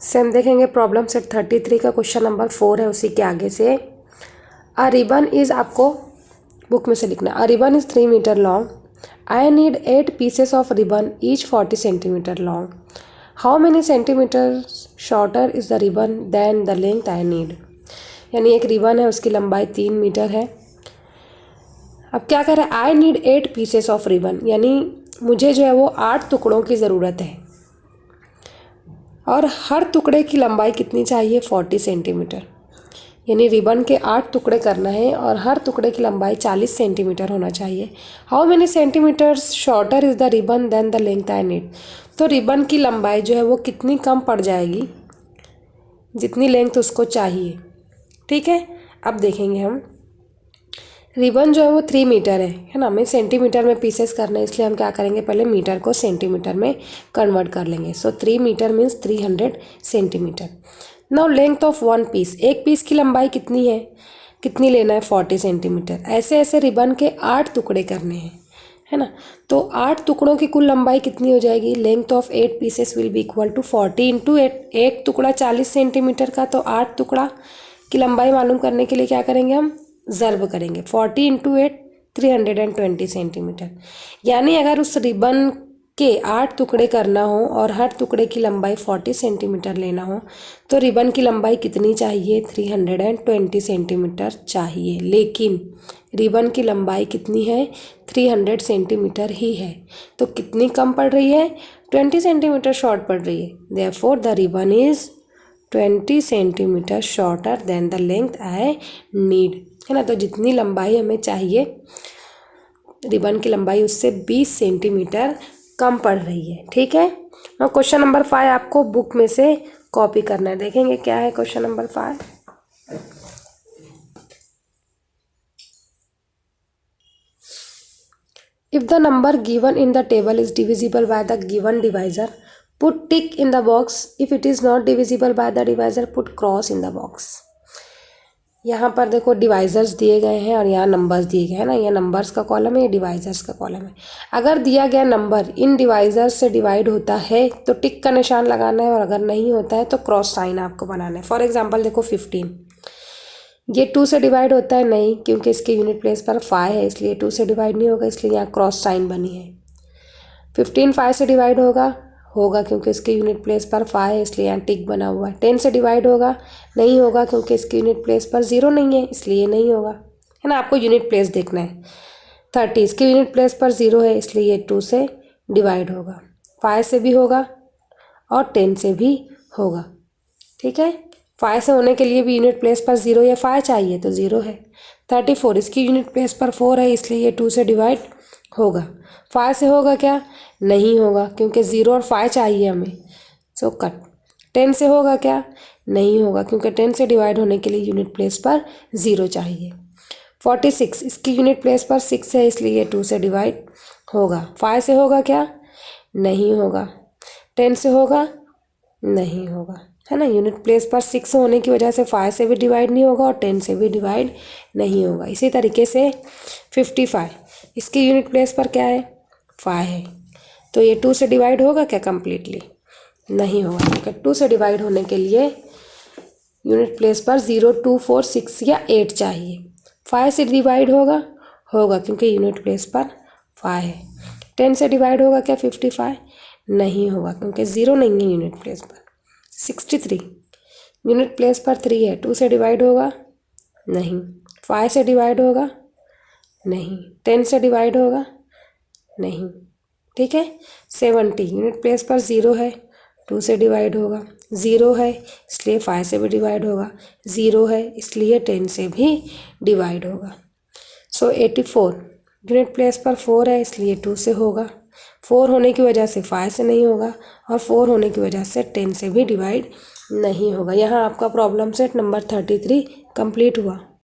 Same देखेंगे problem set 33 का question number 4 है उसी के आगे से। अ रिबन इज, आपको बुक में से लिखना, a ribbon is 3 metre long, I need 8 pieces of ribbon each 40 centimetre long, how many centimetre shorter is the ribbon than the length I need. यानी एक रिबन है, उसकी लंबाई 3 मीटर है। अब क्या कह रहा है, आई नीड 8 पीसेस ऑफ रिबन, यानी मुझे जो है वो 8 टुकड़ों की ज़रूरत है और हर टुकड़े की लंबाई कितनी चाहिए, 40 सेंटीमीटर। यानी रिबन के 8 टुकड़े करना है और हर टुकड़े की लंबाई 40 सेंटीमीटर होना चाहिए। How many centimetres shorter is the ribbon than the length I need. तो रिबन की लंबाई जो है वो कितनी कम पड़ जाएगी जितनी लेंथ उसको चाहिए। ठीक है, अब देखेंगे हम, रिबन जो है वो 3 मीटर है ना, हमें सेंटीमीटर में पीसेस करना है, इसलिए हम क्या करेंगे, पहले मीटर को सेंटीमीटर में कन्वर्ट कर लेंगे। So 3 metre means 300 centimetre. Now length of 1 piece, एक पीस की लंबाई कितनी है, कितनी लेना है, 40 सेंटीमीटर। ऐसे ऐसे रिबन के 8 टुकड़े करने हैं, है ना। तो 8 टुकड़ों की कुल लंबाई कितनी हो जाएगी, length of 8 pieces will be equal to 40 into 8। एक टुकड़ा 40 सेंटीमीटर का, तो 8 टुकड़ा की लंबाई मालूम करने के लिए क्या करेंगे, हम ज़र्ब करेंगे। 40 इंटू 8 320 सेंटीमीटर। यानी अगर उस रिबन के 8 टुकड़े करना हो और हर टुकड़े की लंबाई 40 सेंटीमीटर लेना हो तो रिबन की लंबाई कितनी चाहिए, 320 सेंटीमीटर चाहिए। लेकिन रिबन की लंबाई कितनी है, 300 सेंटीमीटर ही है, तो कितनी कम पड़ रही है, 20 सेंटीमीटर शॉर्ट पड़ रही है। Therefore the ribbon is 20 centimetre shorter than the length I need, है ना। तो जितनी लंबाई हमें चाहिए, रिबन की लंबाई उससे 20 सेंटीमीटर कम पड़ रही है। ठीक है, और क्वेश्चन नंबर 5 आपको बुक में से कॉपी करना है। देखेंगे क्या है question number 5। If the number given in the table is divisible by the given divisor, put tick in the box. If it is not divisible by the divisor, put cross in the box. यहाँ पर देखो divisors दिए गए हैं और यहाँ numbers दिए गए हैं ना, ये नंबर्स का कॉलम है, ये डिवाइजर्स का कॉलम है। अगर दिया गया नंबर इन डिवाइजर्स से डिवाइड होता है तो टिक का निशान लगाना है, और अगर नहीं होता है तो क्रॉस साइन आपको बनाना है। फॉर एग्जांपल देखो 15, ये 2 से डिवाइड होता है नहीं, क्योंकि इसके यूनिट प्लेस पर 5 है, इसलिए 2 से डिवाइड नहीं होगा, इसलिए यहाँ क्रॉस साइन बनी है। 15 5 से डिवाइड होगा क्योंकि इसके यूनिट प्लेस पर 5 है, इसलिए यहाँ टिक बना हुआ है। 10 से डिवाइड नहीं होगा क्योंकि इसके यूनिट प्लेस पर 0 नहीं है, इसलिए नहीं होगा, है ना। आपको यूनिट प्लेस देखना है। 30 इसके यूनिट प्लेस पर 0 है, इसलिए ये 2 से डिवाइड होगा। 5 से भी होगा और 10 से भी होगा। ठीक है, 5 से होने के लिए भी यूनिट प्लेस पर 0 या 5 चाहिए, तो 0 है। 34 इसकी यूनिट प्लेस पर 4 है, इसलिए ये 2 से डिवाइड होगा। 5 से होगा क्या, नहीं होगा क्योंकि 0 और 5 चाहिए हमें, सो कट। 10 से होगा क्या, नहीं होगा क्योंकि 10 से डिवाइड होने के लिए यूनिट प्लेस पर 0 चाहिए। 46 इसकी यूनिट प्लेस पर 6 है, इसलिए 2 से डिवाइड होगा। 5 से होगा क्या, नहीं होगा। 10 से होगा, नहीं होगा, है ना। यूनिट प्लेस पर 6 होने की वजह से 5 से भी डिवाइड नहीं होगा और 10 से भी डिवाइड नहीं होगा। इसी तरीके से 55 इसकी यूनिट प्लेस पर क्या है, 5 है, तो ये 2 से डिवाइड होगा क्या कम्प्लीटली, नहीं होगा, क्योंकि 2 से डिवाइड होने के लिए यूनिट प्लेस पर 0 2 4 6 या 8 चाहिए। 5 से डिवाइड होगा क्योंकि यूनिट प्लेस पर 5 है। 10 से डिवाइड होगा क्या 55, नहीं होगा क्योंकि 0 नहीं है यूनिट प्लेस पर। 63 यूनिट प्लेस पर 3 है, 2 से डिवाइड होगा, नहीं। 5 से डिवाइड होगा, नहीं। 10 से डिवाइड होगा, नहीं। ठीक है। 70 यूनिट प्लेस पर 0 है, 2 से डिवाइड होगा, 0 है इसलिए 5 से भी डिवाइड होगा, 0 है इसलिए 10 से भी डिवाइड होगा। सो 84 यूनिट प्लेस पर 4 है, इसलिए 2 से होगा, 4 होने की वजह से 5 से नहीं होगा और 4 होने की वजह से 10 से भी डिवाइड नहीं होगा। यहाँ आपका प्रॉब्लम सेट नंबर 33 कंप्लीट हुआ।